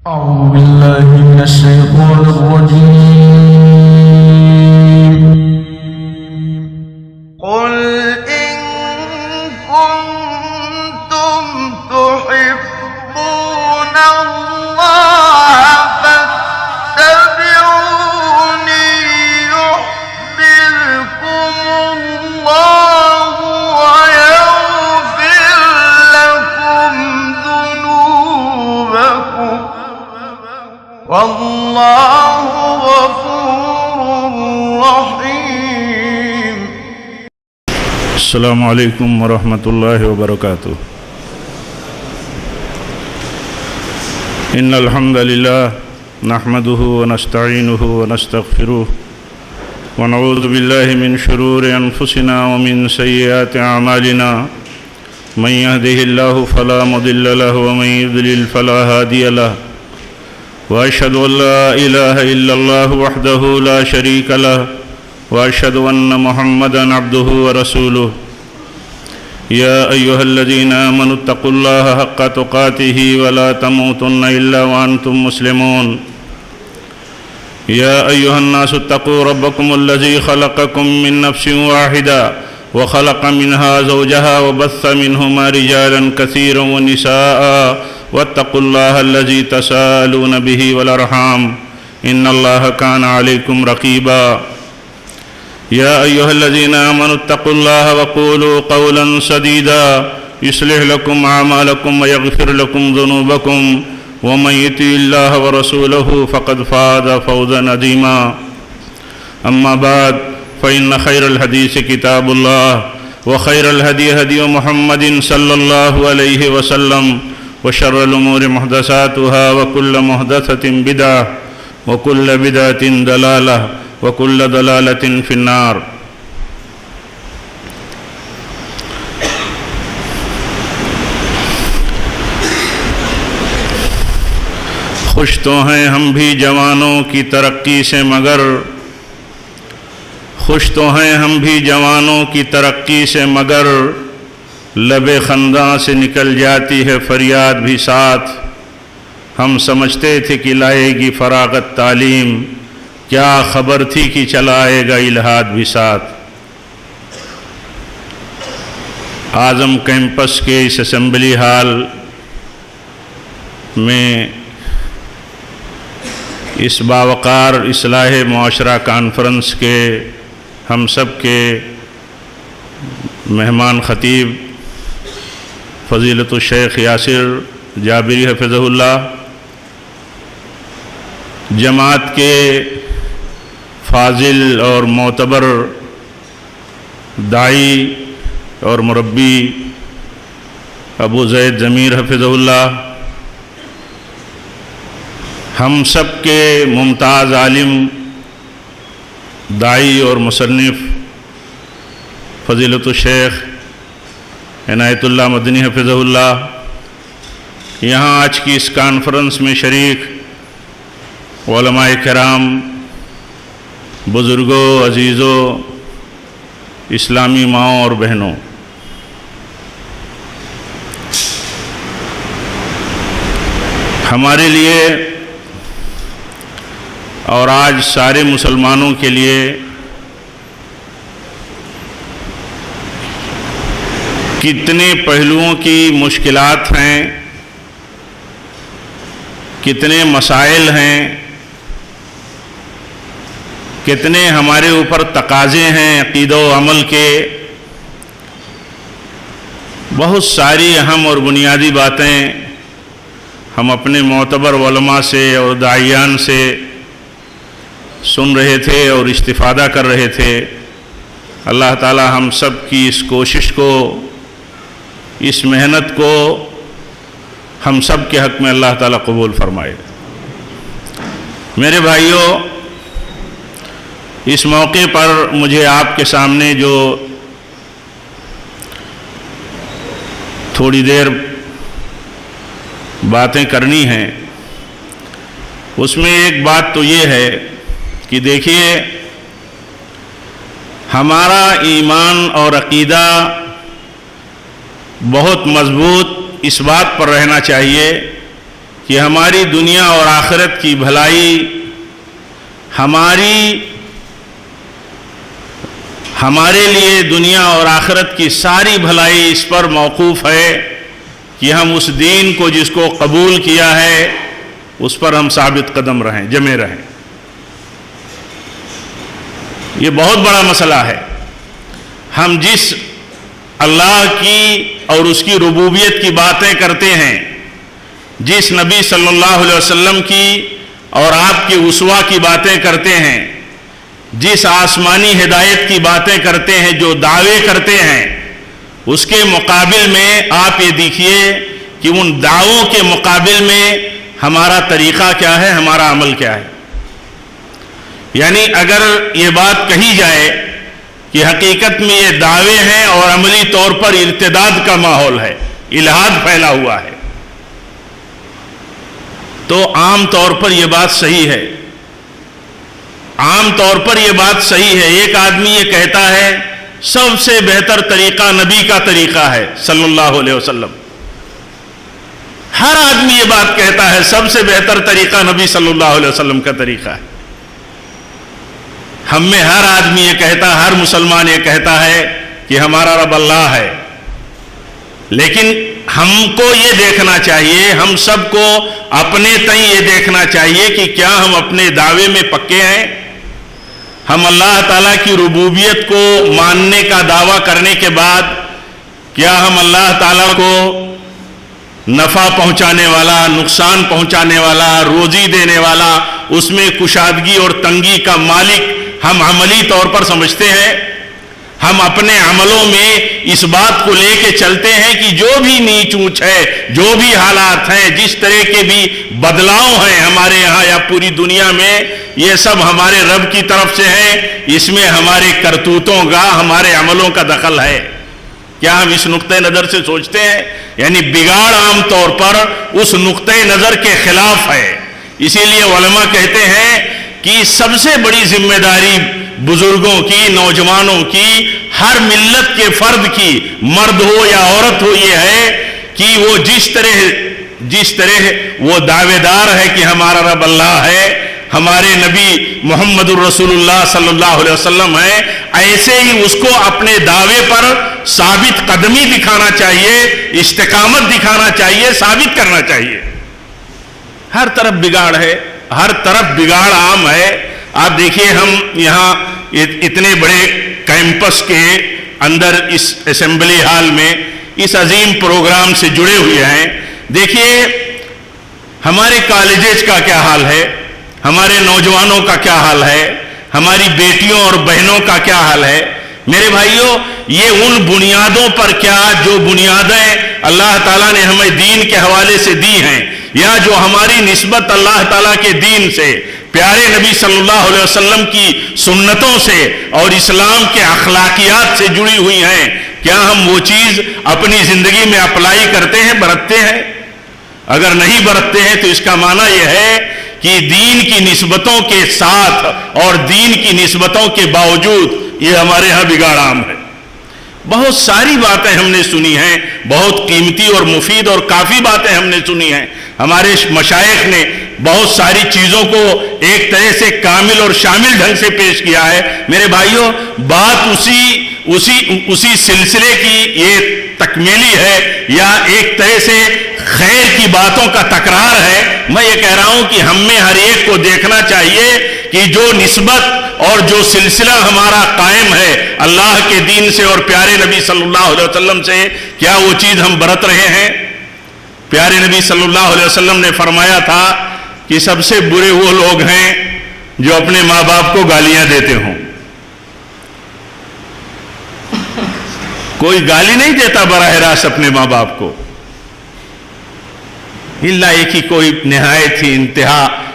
أعوذ بالله من الشيطان الرجيم. قل إن كنتم تحبون الله فاتبعوني يحببكم الله ويغفر لكم ذنوبكم والله غفور رحيم. السلام علیکم ورحمۃ اللہ وبرکاتہ. ان الحمد للہ نحمده ونستعینه ونستغفره ونعوذ باللہ من شرور انفسنا ومن سیئات اعمالنا من يهده الله فلا مضل له ومن يضلل فلا هادي له واشهد ان لا اله الا الله وحده لا شريك له واشهد ان محمدا عبده ورسوله. يا ايها الذين امنوا اتقوا الله حق تقاته ولا تموتن الا وانتم مسلمون. يا ايها الناس اتقوا ربكم الذي خلقكم من نفس واحده وخلق منها زوجها وبث منهما رجالا كثيرا ونساء واتقوا الله الذي تساءلون به والارحام ان الله كان عليكم رقيبا. يا أيها الذين آمنوا اتقوا الله وقولوا قولا سديدا يصلح لكم أعمالكم ويغفر لكم ذنوبكم ومن يطع الله ورسوله فقد فاز فوزا عظيما. أما بعد فإن خير الحديث كتاب الله وخير الهدي هدي محمد صلى الله عليه وسلم وشر الأمور محدثاتها وكل محدثة بدعة وكل بدعة ضلالة وكل ضلالة في النار. خوش تو ہیں ہم بھی جوانوں کی ترقی سے مگر خوش تو ہیں ہم بھی جوانوں کی ترقی سے مگر لب خنداں سے نکل جاتی ہے فریاد بھی ساتھ. ہم سمجھتے تھے کہ لائے گی فراغت تعلیم کیا خبر تھی کہ چلائے گا الہاد بھی ساتھ. اعظم کیمپس کے اس اسمبلی ہال میں اس باوقار اصلاح معاشرہ کانفرنس کے ہم سب کے مہمان خطیب فضیلت الشیخ یاسر جابری حفظہ اللہ، جماعت کے فاضل اور معتبر داعی اور مربی ابو زید ضمیر حفظہ اللہ، ہم سب کے ممتاز عالم داعی اور مصنف فضیلت الشیخ عنایت اللہ مدنی حفظہ اللہ، یہاں آج کی اس کانفرنس میں شریک علماء کرام، بزرگوں، عزیزوں، اسلامی ماؤں اور بہنوں، ہمارے لیے اور آج سارے مسلمانوں کے لیے کتنے پہلوؤں کی مشکلات ہیں، کتنے مسائل ہیں، کتنے ہمارے اوپر تقاضے ہیں عقیدہ و عمل کے. بہت ساری اہم اور بنیادی باتیں ہم اپنے معتبر علماء سے اور داعیان سے سن رہے تھے اور استفادہ کر رہے تھے. اللہ تعالی ہم سب کی اس کوشش کو، اس محنت کو ہم سب کے حق میں اللہ تعالی قبول فرمائے. میرے بھائیوں، اس موقع پر مجھے آپ کے سامنے جو تھوڑی دیر باتیں کرنی ہیں، اس میں ایک بات تو یہ ہے کہ دیکھیے، ہمارا ایمان اور عقیدہ بہت مضبوط اس بات پر رہنا چاہیے کہ ہماری دنیا اور آخرت کی بھلائی ہمارے لیے دنیا اور آخرت کی ساری بھلائی اس پر موقوف ہے کہ ہم اس دین کو جس کو قبول کیا ہے اس پر ہم ثابت قدم رہیں، جمے رہیں۔ یہ بہت بڑا مسئلہ ہے۔ ہم جس اللہ کی اور اس کی ربوبیت کی باتیں کرتے ہیں، جس نبی صلی اللہ علیہ وسلم کی اور آپ کی اسوہ کی باتیں کرتے ہیں، جس آسمانی ہدایت کی باتیں کرتے ہیں، جو دعوے کرتے ہیں، اس کے مقابل میں آپ یہ دیکھیے کہ ان دعووں کے مقابل میں ہمارا طریقہ کیا ہے، ہمارا عمل کیا ہے۔ یعنی اگر یہ بات کہی جائے کہ حقیقت میں یہ دعوے ہیں اور عملی طور پر ارتداد کا ماحول ہے، الحاد پھیلا ہوا ہے، تو عام طور پر یہ بات صحیح ہے۔ عام طور پر یہ بات صحیح ہے۔ ایک آدمی یہ کہتا ہے سب سے بہتر طریقہ نبی کا طریقہ ہے صلی اللہ علیہ وسلم۔ ہر آدمی یہ بات کہتا ہے سب سے بہتر طریقہ نبی صلی اللہ علیہ وسلم کا طریقہ ہے۔ ہم میں ہر آدمی یہ کہتا، ہر مسلمان یہ کہتا ہے کہ ہمارا رب اللہ ہے، لیکن ہم کو یہ دیکھنا چاہیے، ہم سب کو اپنے تئیں یہ دیکھنا چاہیے کہ کیا ہم اپنے دعوے میں پکے ہیں؟ ہم اللہ تعالیٰ کی ربوبیت کو ماننے کا دعویٰ کرنے کے بعد کیا ہم اللہ تعالیٰ کو نفع پہنچانے والا، نقصان پہنچانے والا، روزی دینے والا، اس میں کشادگی اور تنگی کا مالک ہم عملی طور پر سمجھتے ہیں؟ ہم اپنے عملوں میں اس بات کو لے کے چلتے ہیں کہ جو بھی نیچ اونچ ہے، جو بھی حالات ہیں، جس طرح کے بھی بدلاؤ ہیں ہمارے یہاں یا پوری دنیا میں، یہ سب ہمارے رب کی طرف سے ہے، اس میں ہمارے کرتوتوں کا، ہمارے عملوں کا دخل ہے۔ کیا ہم اس نقطۂ نظر سے سوچتے ہیں؟ یعنی بگاڑ عام طور پر اس نقطۂ نظر کے خلاف ہے۔ اسی لیے علماء کہتے ہیں کہ سب سے بڑی ذمہ داری بزرگوں کی، نوجوانوں کی، ہر ملت کے فرد کی، مرد ہو یا عورت ہو، یہ ہے کہ وہ جس طرح وہ دعوے دار ہے کہ ہمارا رب اللہ ہے، ہمارے نبی محمد الرسول اللہ صلی اللہ علیہ وسلم ہے، ایسے ہی اس کو اپنے دعوے پر ثابت قدمی دکھانا چاہیے، استقامت دکھانا چاہیے، ثابت کرنا چاہیے۔ ہر طرف بگاڑ ہے، ہر طرف بگاڑ عام ہے۔ آپ دیکھیے ہم یہاں اتنے بڑے کیمپس کے اندر اس اسمبلی ہال میں اس عظیم پروگرام سے جڑے ہوئے ہیں۔ دیکھیے ہمارے کالجز کا کیا حال ہے، ہمارے نوجوانوں کا کیا حال ہے، ہماری بیٹیوں اور بہنوں کا کیا حال ہے۔ میرے بھائیوں، یہ ان بنیادوں پر کیا جو بنیادیں اللہ تعالیٰ نے ہمیں دین کے حوالے سے دی ہیں، یا جو ہماری نسبت اللہ تعالیٰ کے دین سے، پیارے نبی صلی اللہ علیہ وسلم کی سنتوں سے اور اسلام کے اخلاقیات سے جڑی ہوئی ہیں، کیا ہم وہ چیز اپنی زندگی میں اپلائی کرتے ہیں، برتتے ہیں؟ اگر نہیں برتتے ہیں تو اس کا معنی یہ ہے کہ دین کی نسبتوں کے ساتھ اور دین کی نسبتوں کے باوجود یہ ہمارے ہاں بگاڑ عام ہے۔ بہت ساری باتیں ہم نے سنی ہیں، بہت قیمتی اور مفید اور کافی باتیں ہم نے سنی ہیں۔ ہمارے مشائخ نے بہت ساری چیزوں کو ایک طرح سے کامل اور شامل ڈھنگ سے پیش کیا ہے۔ میرے بھائیوں، بات اسی سلسلے کی یہ تکمیلی ہے یا ایک طرح سے خیر کی باتوں کا تکرار ہے۔ میں یہ کہہ رہا ہوں کہ ہم میں ہر ایک کو دیکھنا چاہیے کہ جو نسبت اور جو سلسلہ ہمارا قائم ہے اللہ کے دین سے اور پیارے نبی صلی اللہ علیہ وسلم سے، کیا وہ چیز ہم برت رہے ہیں؟ پیارے نبی صلی اللہ علیہ وسلم نے فرمایا تھا کہ سب سے برے وہ لوگ ہیں جو اپنے ماں باپ کو گالیاں دیتے ہوں۔ کوئی گالی نہیں دیتا براہ راست اپنے ماں باپ کو، اللہ ایک ہی کوئی نہایت ہی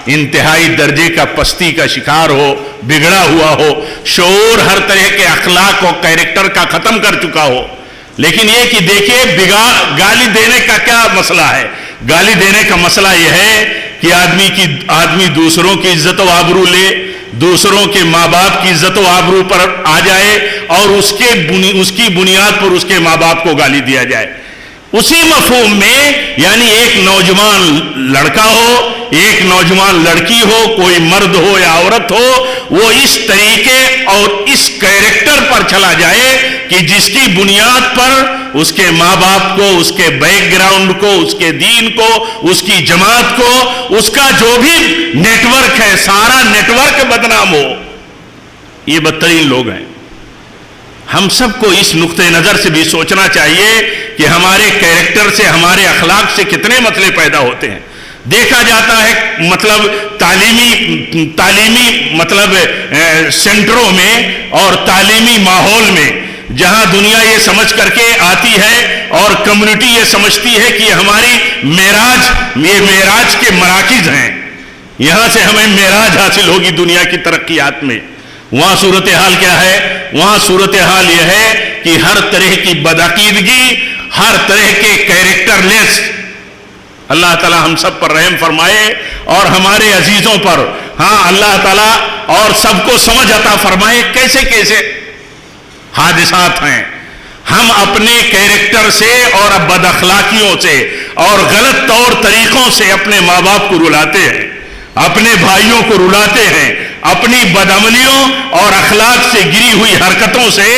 انتہائی درجے کا پستی کا شکار ہو، بگڑا ہوا ہو، شعور ہر طرح کے اخلاق اور کیریکٹر کا ختم کر چکا ہو۔ لیکن یہ کہ دیکھیے گالی دینے کا کیا مسئلہ ہے؟ گالی دینے کا مسئلہ یہ ہے کہ آدمی دوسروں کی عزت و آبرو لے، دوسروں کے ماں باپ کی عزت و آبرو پر آ جائے اور اس کی بنیاد پر اس کے ماں باپ کو گالی دیا جائے۔ اسی مفہوم میں یعنی ایک نوجوان لڑکا ہو، ایک نوجوان لڑکی ہو، کوئی مرد ہو یا عورت ہو، وہ اس طریقے اور اس کیریکٹر پر چلا جائے کہ جس کی بنیاد پر اس کے ماں باپ کو، اس کے بیک گراؤنڈ کو، اس کے دین کو، اس کی جماعت کو، اس کا جو بھی نیٹ ورک ہے سارا نیٹ ورک بدنام ہو۔ یہ بدترین لوگ ہیں۔ ہم سب کو اس نقطہ نظر سے بھی سوچنا چاہیے کہ ہمارے کیریکٹر سے، ہمارے اخلاق سے کتنے مسئلے پیدا ہوتے ہیں۔ دیکھا جاتا ہے مطلب تعلیمی مطلب سینٹروں میں اور تعلیمی ماحول میں، جہاں دنیا یہ سمجھ کر کے آتی ہے اور کمیونٹی یہ سمجھتی ہے کہ ہماری معراج کے مراکز ہیں، یہاں سے ہمیں معراج حاصل ہوگی دنیا کی ترقیات میں۔ وہاں صورتحال کیا ہے؟ وہاں صورتحال یہ ہے کہ ہر طرح کی بدعقیدگی، ہر طرح کے کیریکٹر لیس۔ اللہ تعالی ہم سب پر رحم فرمائے اور ہمارے عزیزوں پر، ہاں اللہ تعالی اور سب کو سمجھ عطا فرمائے کیسے کیسے حادثات ہیں۔ ہم اپنے کیریکٹر سے اور بد اخلاقیوں سے اور غلط طور طریقوں سے اپنے ماں باپ کو رلاتے ہیں، اپنے بھائیوں کو رلاتے ہیں، اپنی بدعملیوں اور اخلاق سے گری ہوئی حرکتوں سے،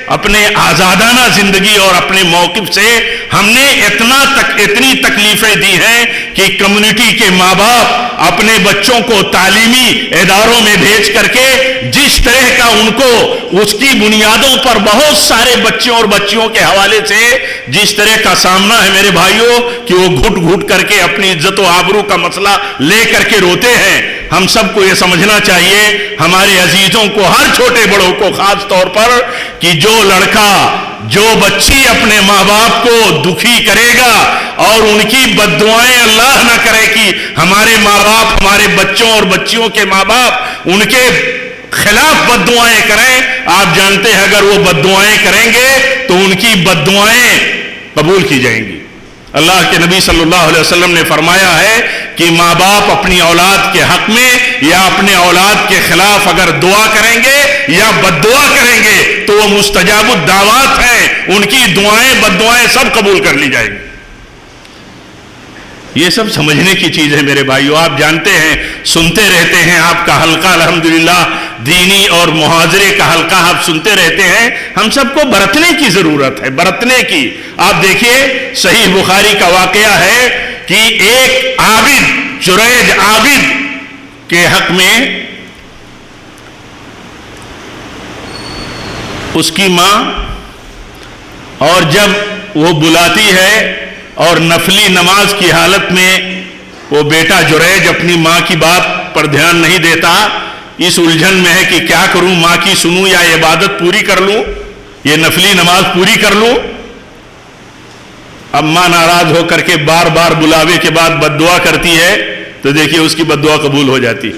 اپنے آزادانہ زندگی اور اپنے موقف سے ہم نے اتنی تکلیفیں دی ہیں کہ کمیونٹی کے ماں باپ اپنے بچوں کو تعلیمی اداروں میں بھیج کر کے جس طرح کا ان کو اس کی بنیادوں پر بہت سارے بچوں اور بچیوں کے حوالے سے جس طرح کا سامنا ہے میرے بھائیوں کہ وہ گھٹ گھٹ کر کے اپنی عزت و آبرو کا مسئلہ لے کر کے روتے ہیں۔ ہم سب کو یہ سمجھنا چاہیے، ہمارے عزیزوں کو، ہر چھوٹے بڑوں کو خاص طور پر، کہ جو لڑکا جو بچی اپنے ماں باپ کو دکھی کرے گا اور ان کی بد دعائیں اللہ نہ کرے کہ ہمارے ماں باپ، ہمارے بچوں اور بچیوں کے ماں باپ ان کے خلاف بد دعائیں کریں، آپ جانتے ہیں اگر وہ بد دعائیں کریں گے تو ان کی بد دعائیں قبول کی جائیں گی۔ اللہ کے نبی صلی اللہ علیہ وسلم نے فرمایا ہے کہ ماں باپ اپنی اولاد کے حق میں یا اپنے اولاد کے خلاف اگر دعا کریں گے یا بد دعا کریں گے تو وہ مستجاب الدعوات ہیں، ان کی دعائیں بد دعائیں سب قبول کر لی جائیں گی۔ یہ سب سمجھنے کی چیز ہے میرے بھائیو۔ آپ جانتے ہیں، سنتے رہتے ہیں، آپ کا حلقہ الحمدللہ دینی اور محاضرے کا حلقہ آپ سنتے رہتے ہیں۔ ہم سب کو برتنے کی ضرورت ہے، برتنے کی۔ آپ دیکھیے صحیح بخاری کا واقعہ ہے کہ ایک عابد، جریج عابد کے حق میں اس کی ماں، اور جب وہ بلاتی ہے اور نفلی نماز کی حالت میں وہ بیٹا جریج اپنی ماں کی بات پر دھیان نہیں دیتا، اس الجھن میں ہے کہ کیا کروں، ماں کی سنوں یا عبادت پوری کر لوں، یہ نفلی نماز پوری کر لوں۔ اب ماں ناراض ہو کر کے بار بار بلاوے کے بعد بد دعا کرتی ہے تو دیکھیے اس کی بد دعا قبول ہو جاتی۔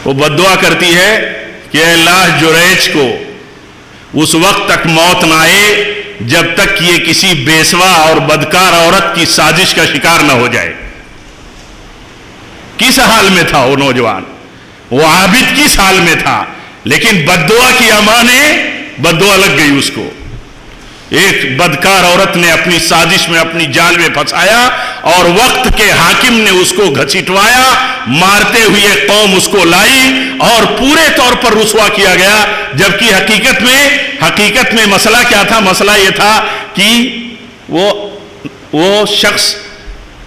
وہ بد دعا کرتی ہے کہ اے اللہ، جریج کو اس وقت تک موت نہ آئے جب تک یہ کسی بیسوا اور بدکار عورت کی سازش کا شکار نہ ہو جائے۔ کس حال میں تھا وہ نوجوان؟ وہ عابد کس حال میں تھا؟ لیکن بد دعا کی ماں نے بد دعا لگ گئی اس کو۔ ایک بدکار عورت نے اپنی سازش میں، اپنی جال میں پھنسایا اور وقت کے حاکم نے اس کو گھسیٹوایا، مارتے ہوئے قوم اس کو لائی اور پورے طور پر رسوا کیا گیا، جبکہ حقیقت میں مسئلہ کیا تھا؟ مسئلہ یہ تھا کہ وہ شخص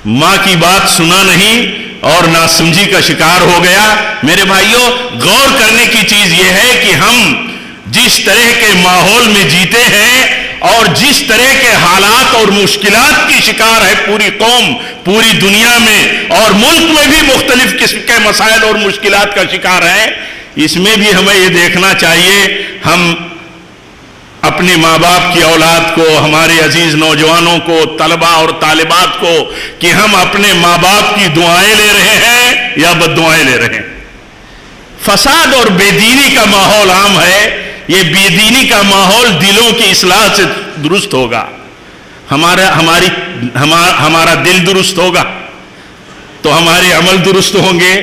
ماں کی بات سنا نہیں اور ناسمجھی کا شکار ہو گیا۔ میرے بھائیوں، غور کرنے کی چیز یہ ہے کہ ہم جس طرح کے ماحول میں جیتے ہیں اور جس طرح کے حالات اور مشکلات کی شکار ہے پوری قوم، پوری دنیا میں اور ملک میں بھی مختلف قسم کے مسائل اور مشکلات کا شکار ہے، اس میں بھی ہمیں یہ دیکھنا چاہیے ہم اپنے ماں باپ کی اولاد کو، ہمارے عزیز نوجوانوں کو، طلباء اور طالبات کو، کہ ہم اپنے ماں باپ کی دعائیں لے رہے ہیں یا بد دعائیں لے رہے ہیں۔ فساد اور بے دینی کا ماحول عام ہے۔ یہ بے دینی کا ماحول دلوں کی اصلاح سے درست ہوگا، ہمارا دل درست ہوگا تو ہمارے عمل درست ہوں گے۔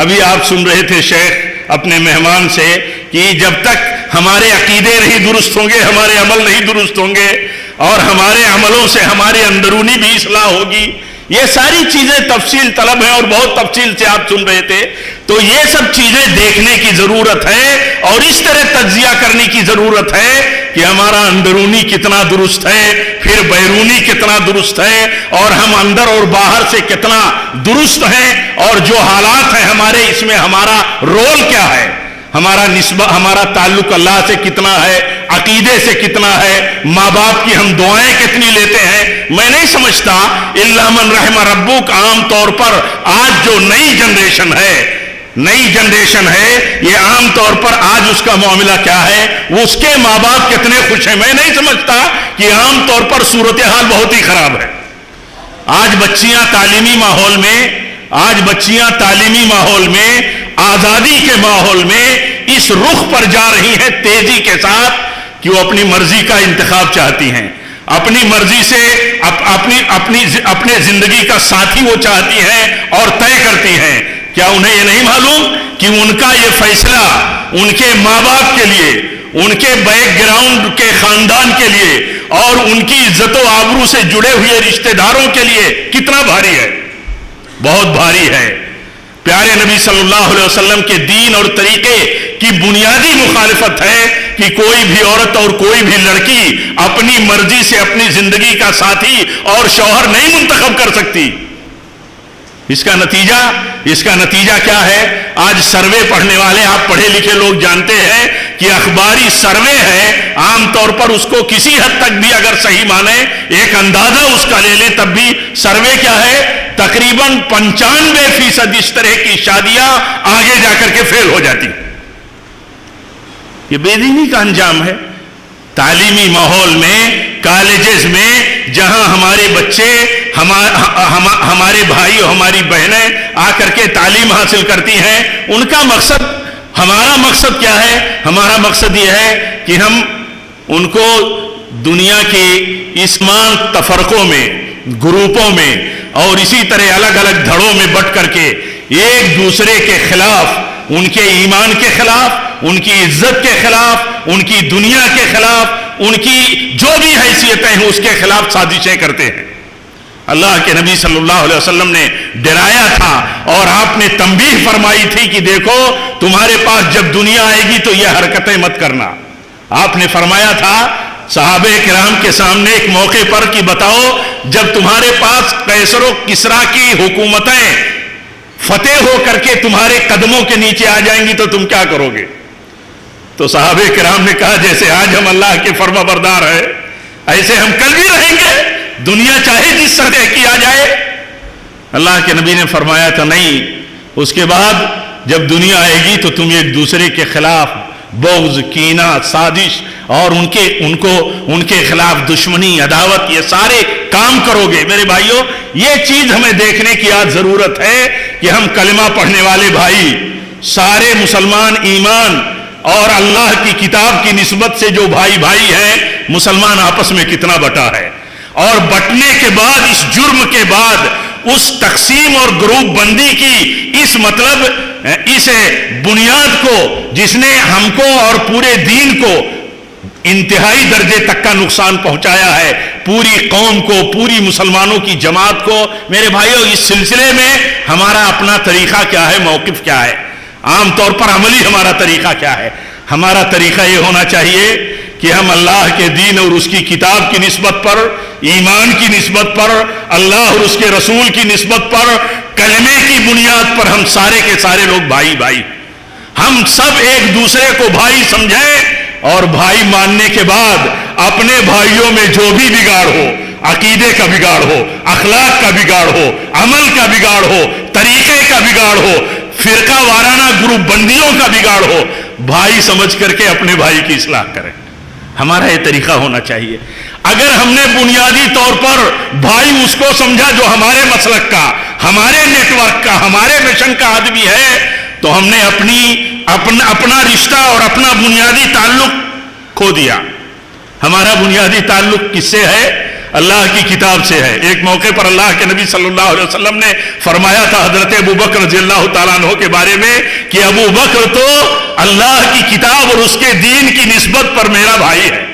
ابھی آپ سن رہے تھے شیخ اپنے مہمان سے کہ جب تک ہمارے عقیدے نہیں درست ہوں گے، ہمارے عمل نہیں درست ہوں گے۔ اور ہمارے عملوں سے ہماری اندرونی بھی اصلاح ہوگی. یہ ساری چیزیں تفصیل طلب ہیں اور بہت تفصیل سے آپ سن رہے تھے. تو یہ سب چیزیں دیکھنے کی ضرورت ہے اور اس طرح تجزیہ کرنے کی ضرورت ہے کہ ہمارا اندرونی کتنا درست ہے, پھر بیرونی کتنا درست ہے, اور ہم اندر اور باہر سے کتنا درست ہیں, اور جو حالات ہیں ہمارے اس میں ہمارا رول کیا ہے, ہمارا نسبت, ہمارا تعلق اللہ سے کتنا ہے, عقیدے سے کتنا ہے, ماں باپ کی ہم دعائیں کتنی لیتے ہیں. میں نہیں سمجھتا الا من رحم ربک عام طور پر آج جو نئی جنریشن ہے یہ عام طور پر آج اس کا معاملہ کیا ہے, وہ اس کے ماں باپ کتنے خوش ہیں. میں نہیں سمجھتا کہ عام طور پر صورتحال بہت ہی خراب ہے. آج بچیاں تعلیمی ماحول میں آزادی کے ماحول میں اس رخ پر جا رہی ہیں تیزی کے ساتھ کہ وہ اپنی مرضی کا انتخاب چاہتی ہیں, اپنی مرضی سے اپنے زندگی کا ساتھی وہ چاہتی ہیں اور طے کرتی ہیں. کیا انہیں یہ نہیں معلوم کہ ان کا یہ فیصلہ ان کے ماں باپ کے لیے, ان کے بیک گراؤنڈ کے خاندان کے لیے اور ان کی عزت و آبرو سے جڑے ہوئے رشتہ داروں کے لیے کتنا بھاری ہے؟ بہت بھاری ہے. پیارے نبی صلی اللہ علیہ وسلم کے دین اور طریقے کی بنیادی مخالفت ہے کہ کوئی بھی عورت اور کوئی بھی لڑکی اپنی مرضی سے اپنی زندگی کا ساتھی اور شوہر نہیں منتخب کر سکتی. اس کا نتیجہ کیا ہے؟ آج سروے پڑھنے والے, آپ پڑھے لکھے لوگ جانتے ہیں کہ اخباری سروے ہے, عام طور پر اس کو کسی حد تک بھی اگر صحیح مانے, ایک اندازہ اس کا لے لیں, تب بھی سروے کیا ہے, تقریباً 95% اس طرح کی شادیاں آگے جا کر کے فیل ہو جاتی. یہ بے دینی کا انجام ہے. تعلیمی ماحول میں, کالجز میں, جہاں ہمارے بچے, ہمارے بھائی اور ہماری بہنیں آ کر کے تعلیم حاصل کرتی ہیں, ان کا مقصد, ہمارا مقصد کیا ہے؟ ہمارا مقصد یہ ہے کہ ہم ان کو دنیا کے اسمان تفرقوں میں, گروپوں میں اور اسی طرح الگ الگ دھڑوں میں بٹ کر کے ایک دوسرے کے خلاف, ان کے ایمان کے خلاف, ان کی عزت کے خلاف, ان کی دنیا کے خلاف, ان کی جو بھی حیثیتیں ہیں اس کے خلاف سازشیں کرتے ہیں. اللہ کے نبی صلی اللہ علیہ وسلم نے ڈرایا تھا اور آپ نے تنبیہ فرمائی تھی کہ دیکھو تمہارے پاس جب دنیا آئے گی تو یہ حرکتیں مت کرنا. آپ نے فرمایا تھا صحابہ کرام کے سامنے ایک موقع پر کہ بتاؤ جب تمہارے پاس قیصر و کسریٰ کی حکومتیں فتح ہو کر کے تمہارے قدموں کے نیچے آ جائیں گی تو تم کیا کرو گے؟ تو صحابہ کرام نے کہا جیسے آج ہم اللہ کے فرما بردار ہیں ایسے ہم کل بھی رہیں گے, دنیا چاہے جس طرح کی آ جائے. اللہ کے نبی نے فرمایا تھا نہیں, اس کے بعد جب دنیا آئے گی تو تم ایک دوسرے کے خلاف بغض, کینہ, سازش اور ان کے خلاف دشمنی, عداوت, یہ سارے کام کرو گے. میرے بھائیوں, یہ چیز ہمیں دیکھنے کی آج ضرورت ہے کہ ہم کلمہ پڑھنے والے بھائی, سارے مسلمان ایمان اور اللہ کی کتاب کی نسبت سے جو بھائی ہیں, مسلمان آپس میں کتنا بٹا ہے, اور بٹنے کے بعد, اس جرم کے بعد, اس تقسیم اور گروپ بندی کی اس بنیاد کو جس نے ہم کو اور پورے دین کو انتہائی درجے تک کا نقصان پہنچایا ہے, پوری قوم کو, پوری مسلمانوں کی جماعت کو. میرے بھائیوں, اس سلسلے میں ہمارا اپنا طریقہ کیا ہے, موقف کیا ہے, عام طور پر عملی ہمارا طریقہ کیا ہے؟ ہمارا طریقہ یہ ہونا چاہیے کہ ہم اللہ کے دین اور اس کی کتاب کی نسبت پر, ایمان کی نسبت پر, اللہ اور اس کے رسول کی نسبت پر, کلمے کی بنیاد پر ہم سارے کے سارے لوگ بھائی, ہم سب ایک دوسرے کو بھائی سمجھیں, اور بھائی ماننے کے بعد اپنے بھائیوں میں جو بھی بگاڑ ہو, عقیدے کا بگاڑ ہو, اخلاق کا بگاڑ ہو, عمل کا بگاڑ ہو, طریقے کا بگاڑ ہو, فرقہ وارانہ گروپ بندیوں کا بگاڑ ہو, بھائی سمجھ کر کے اپنے بھائی کی اصلاح کریں. ہمارا یہ طریقہ ہونا چاہیے. اگر ہم نے بنیادی طور پر بھائی اس کو سمجھا جو ہمارے مسلک کا, ہمارے نیٹ ورک کا, ہمارے مشن کا آدمی ہے, تو ہم نے اپنا رشتہ اور اپنا بنیادی تعلق کھو دیا. ہمارا بنیادی تعلق کس سے ہے؟ اللہ کی کتاب سے ہے. ایک موقع پر اللہ کے نبی صلی اللہ علیہ وسلم نے فرمایا تھا حضرت ابو بکر رضی اللہ تعالیٰ عنہ کے بارے میں کہ ابو بکر تو اللہ کی کتاب اور اس کے دین کی نسبت پر میرا بھائی ہے.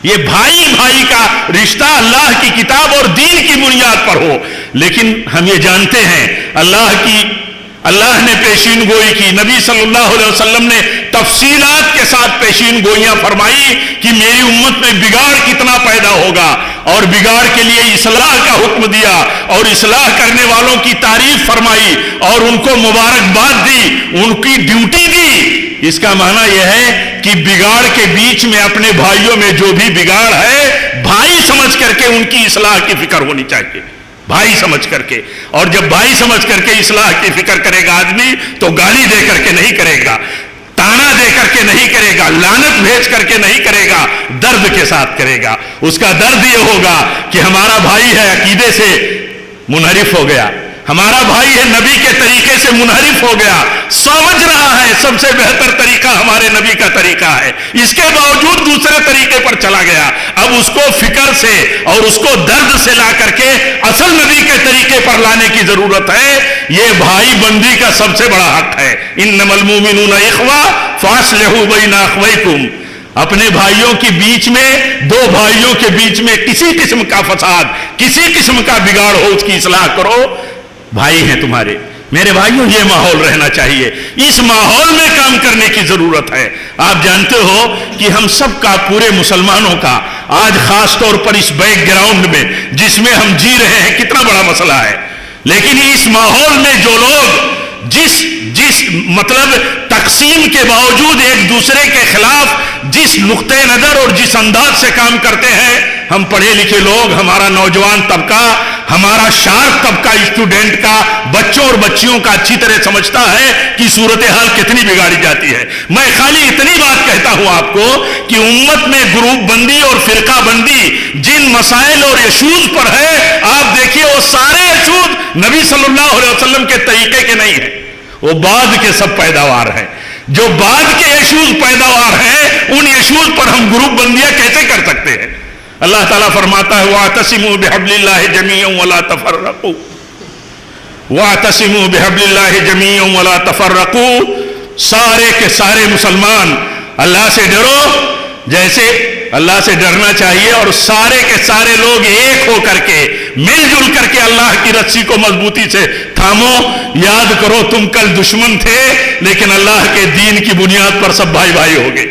یہ بھائی بھائی کا رشتہ اللہ کی کتاب اور دین کی بنیاد پر ہو. لیکن ہم یہ جانتے ہیں اللہ نے پیشین گوئی کی، نبی صلی اللہ علیہ وسلم نے تفصیلات کے ساتھ پیشین گوئیاں فرمائی کہ میری امت میں بگاڑ کتنا پیدا ہوگا، اور بگاڑ کے لیے اصلاح کا حکم دیا اور اصلاح کرنے والوں کی تعریف فرمائی اور ان کو مبارکباد دی، ان کی ڈیوٹی دی. اس کا معنی یہ ہے کہ بگاڑ کے بیچ میں اپنے بھائیوں میں جو بھی بگاڑ ہے بھائی سمجھ کر کے ان کی اصلاح کی فکر ہونی چاہیے، بھائی سمجھ کر کے. اور جب بھائی سمجھ کر کے اصلاح کی فکر کرے گا آدمی تو گالی دے کر کے نہیں کرے گا، تانا دے کر کے نہیں کرے گا، لعنت بھیج کر کے نہیں کرے گا، درد کے ساتھ کرے گا. اس کا درد یہ ہوگا کہ ہمارا بھائی ہے عقیدے سے منحرف ہو گیا، ہمارا بھائی ہے نبی کے طریقے سے منحرف ہو گیا، سمجھ رہا ہے سب سے بہتر طریقہ ہمارے نبی کا طریقہ ہے، اس کے باوجود دوسرے طریقے پر چلا گیا. اب اس کو فکر سے اور اس کو درد سے لا کر کے اصل نبی کے طریقے پر لانے کی ضرورت ہے. یہ بھائی بندی کا سب سے بڑا حق ہے. انما المؤمنون اخوہ فاصلحوا بین اخویکم. اپنے بھائیوں کے بیچ میں، دو بھائیوں کے بیچ میں کسی قسم کا فساد، کسی قسم کا بگاڑ ہو اس کی اصلاح کرو. بھائی ہیں تمہارے، میرے بھائیوں یہ ماحول رہنا چاہیے، اس ماحول میں کام کرنے کی ضرورت ہے. آپ جانتے ہو کہ ہم سب کا، پورے مسلمانوں کا آج خاص طور پر اس بیک گراؤنڈ میں جس میں ہم جی رہے ہیں کتنا بڑا مسئلہ ہے. لیکن اس ماحول میں جو لوگ جس مطلب تقسیم کے باوجود ایک دوسرے کے خلاف جس نقطۂ نظر اور جس انداز سے کام کرتے ہیں، ہم پڑھے لکھے لوگ، ہمارا نوجوان طبقہ، ہمارا شارپ طبقہ اسٹوڈنٹ کا، بچوں اور بچیوں کا اچھی طرح سمجھتا ہے کہ صورتحال کتنی بگاڑی جاتی ہے. میں خالی اتنی بات کہتا ہوں آپ کو کہ امت میں گروپ بندی اور فرقہ بندی جن مسائل اور ایشوز پر ہے، آپ دیکھیے وہ سارے ایشوز نبی صلی اللہ علیہ وسلم کے طریقے کے نہیں ہیں، وہ بعد کے سب پیداوار ہیں. جو بعد کے ایشوز پیداوار ہیں ان ایشوز پر ہم گروپ بندیاں کیسے کر سکتے ہیں؟ اللہ تعالیٰ فرماتا ہے وَاعْتَصِمُوا بِحَبْلِ اللَّهِ جَمِيعًا وَلَا تَفَرَّقُوا. وَاعْتَصِمُوا بِحَبْلِ اللَّهِ جَمِيعًا وَلَا تَفَرَّقُوا. سارے کے سارے مسلمان اللہ سے ڈرو جیسے اللہ سے ڈرنا چاہیے، اور سارے کے سارے لوگ ایک ہو کر کے مل جل کر کے اللہ کی رسی کو مضبوطی سے تھامو. یاد کرو تم کل دشمن تھے لیکن اللہ کے دین کی بنیاد پر سب بھائی بھائی ہو گئے.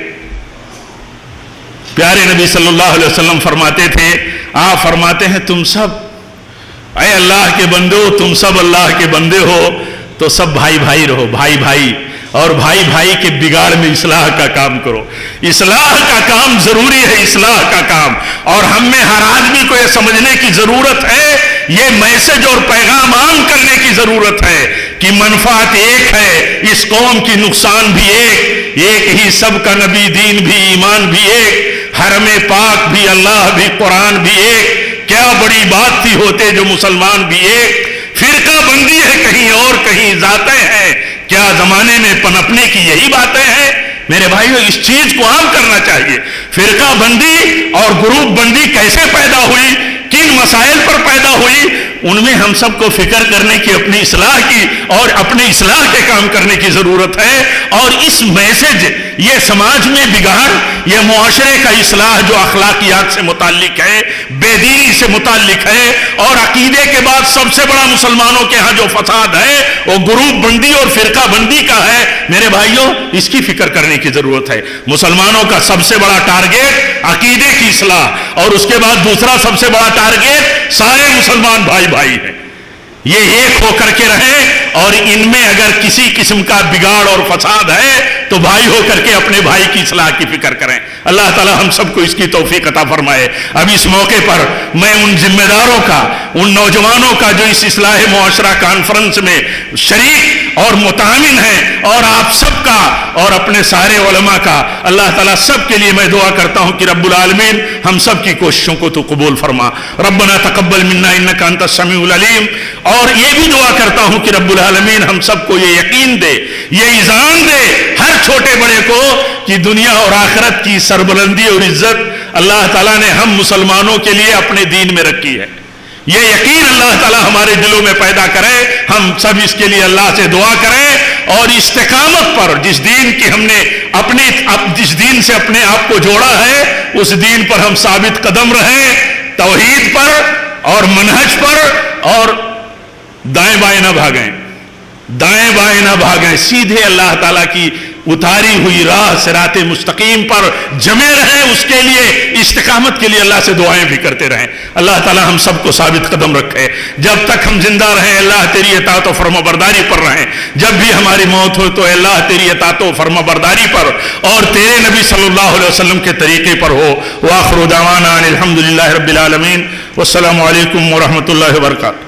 پیارے نبی صلی اللہ علیہ وسلم فرماتے تھے، آپ فرماتے ہیں تم سب اے اللہ کے بندے ہو، تم سب اللہ کے بندے ہو تو سب بھائی بھائی رہو، بھائی بھائی. اور بھائی بھائی کے بگاڑ میں اصلاح کا کام کرو. اصلاح کا کام ضروری ہے، اصلاح کا کام. اور ہم میں ہر آدمی کو یہ سمجھنے کی ضرورت ہے، یہ میسج اور پیغام عام کرنے کی ضرورت ہے کہ منفعت ایک ہے، اس قوم کی نقصان بھی ایک ہی، سب کا نبی، دین بھی، ایمان بھی ایک، حرم پاک بھی، اللہ بھی، قرآن بھی ایک. کیا بڑی بات تھی ہوتے جو مسلمان بھی ایک. فرقہ بندی ہے کہیں اور کہیں ذاتیں ہیں، کیا زمانے میں پنپنے کی یہی باتیں ہیں؟ میرے بھائیو اس چیز کو عام کرنا چاہیے. فرقہ بندی اور گروپ بندی کیسے پیدا ہوئی، کن مسائل پر پیدا ہوئی، ان میں ہم سب کو فکر کرنے کی، اپنی اصلاح کی اور اپنے اصلاح کے کام کرنے کی ضرورت ہے. اور اس میسج، یہ سماج میں بگاڑ، یہ معاشرے کا اصلاح جو اخلاقیات سے متعلق ہے، بے دینی سے متعلق ہے، اور عقیدے کے بعد سب سے بڑا مسلمانوں کے ہاں جو فساد ہے وہ گروپ بندی اور فرقہ بندی کا ہے. میرے بھائیوں اس کی فکر کرنے کی ضرورت ہے. مسلمانوں کا سب سے بڑا ٹارگیٹ عقیدے کی اصلاح، اور اس کے بعد دوسرا سب سے بڑا ٹارگیٹ سارے مسلمان بھائی بھائی ہیں. یہ ایک ہو کر کے رہیں، اور ان میں اگر کسی قسم کا بگاڑ اور فساد ہے تو بھائی ہو کر کے اپنے بھائی کی اصلاح کی فکر کریں. اللہ تعالی ہم سب کو اس کی توفیق عطا فرمائے. اب اس موقع پر میں ان ذمہ داروں کا، ان نوجوانوں کا جو اس اصلاح معاشرہ کانفرنس میں شریک اور متعاون ہیں، اور آپ سب کا اور اپنے سارے علماء کا، اللہ تعالیٰ سب کے لیے میں دعا کرتا ہوں کہ رب العالمین ہم سب کی کوششوں کو تو قبول فرما. ربنا تقبل منا انک انت السمیع العلیم. اور یہ بھی دعا کرتا ہوں کہ رب العالمین ہم سب کو یہ یقین دے، یہ ایذان دے ہر چھوٹے بڑے کو کہ دنیا اور آخرت کی سربلندی اور عزت اللہ تعالیٰ نے ہم مسلمانوں کے لیے اپنے دین میں رکھی ہے. یہ یقین اللہ تعالیٰ ہمارے دلوں میں پیدا کرے. ہم سب اس کے لیے اللہ سے دعا کریں اور استقامت پر، جس دین کی ہم نے جس دین سے اپنے آپ کو جوڑا ہے اس دین پر ہم ثابت قدم رہیں، توحید پر اور منہج پر، اور دائیں بائیں نہ بھاگیں، دائیں بائیں نہ بھاگیں، سیدھے اللہ تعالیٰ کی اتاری ہوئی راہ صراط مستقیم پر جمے رہیں، اس کے لیے استقامت کے لیے اللہ سے دعائیں بھی کرتے رہیں۔ اللہ تعالیٰ ہم سب کو ثابت قدم رکھے، جب تک ہم زندہ رہیں اللہ تیری اطاعت و فرما برداری پر رہیں، جب بھی ہماری موت ہو تو اللہ تیری اطاعت و فرما برداری پر اور تیرے نبی صلی اللہ علیہ وسلم کے طریقے پر ہو۔ وآخر دعوانا ان الحمد للہ رب العالمین، والسلام علیکم ورحمۃ اللہ وبرکاتہ۔